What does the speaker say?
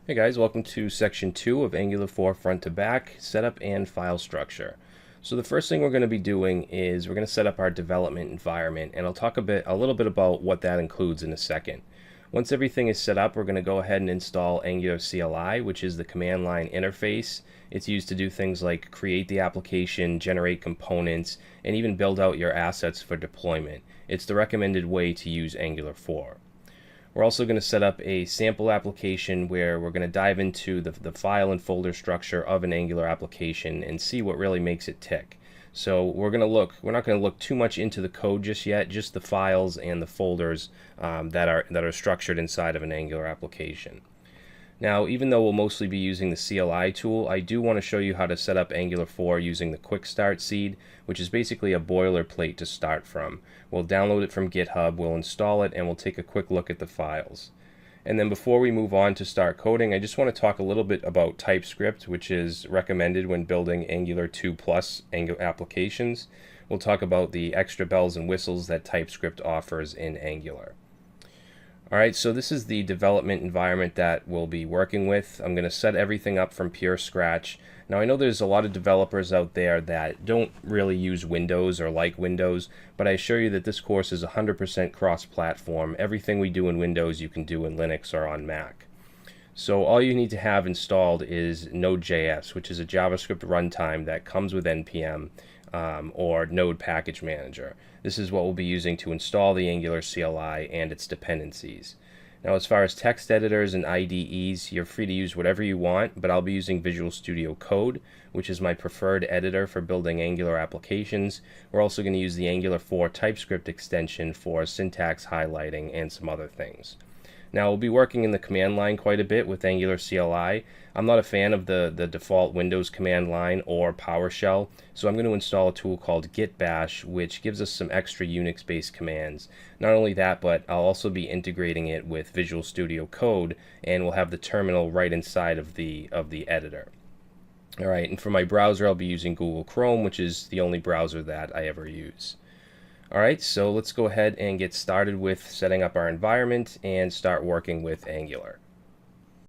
Hey guys, welcome to section 2 of Angular 4 front to back, setup and file structure. So the first thing we're going to be doing is we're going to set up our development environment, and I'll talk a little bit about what that includes in a second. Once everything is set up, we're going to go ahead and install Angular CLI, which is the command line interface. It's used to do things like create the application, generate components, and even build out your assets for deployment. It's the recommended way to use Angular 4. We're also going to set up a sample application where we're going to dive into the file and folder structure of an Angular application and see what really makes it tick. So we're not going to look too much into the code just yet, just the files and the folders that are structured inside of an Angular application. Now, even though we'll mostly be using the CLI tool, I do want to show you how to set up Angular 4 using the Quick Start seed, which is basically a boilerplate to start from. We'll download it from GitHub, we'll install it, and we'll take a quick look at the files. And then before we move on to start coding, I just want to talk a little bit about TypeScript, which is recommended when building Angular 2 Plus Angular applications. We'll talk about the extra bells and whistles that TypeScript offers in Angular. Alright, so this is the development environment that we'll be working with. I'm going to set everything up from pure scratch. Now I know there's a lot of developers out there that don't really use Windows or like Windows, but I assure you that this course is 100% cross-platform. Everything we do in Windows you can do in Linux or on Mac. So all you need to have installed is Node.js, which is a JavaScript runtime that comes with NPM or Node Package Manager. This is what we'll be using to install the Angular CLI and its dependencies. Now, as far as text editors and IDEs, you're free to use whatever you want, but I'll be using Visual Studio Code, which is my preferred editor for building Angular applications. We're also going to use the Angular 4 TypeScript extension for syntax highlighting and some other things. Now, we'll be working in the command line quite a bit with Angular CLI. I'm not a fan of the default Windows command line or PowerShell, so I'm going to install a tool called Git Bash, which gives us some extra Unix-based commands. Not only that, but I'll also be integrating it with Visual Studio Code, and we'll have the terminal right inside of the editor. Alright, and for my browser, I'll be using Google Chrome, which is the only browser that I ever use. Alright, so let's go ahead and get started with setting up our environment and start working with Angular.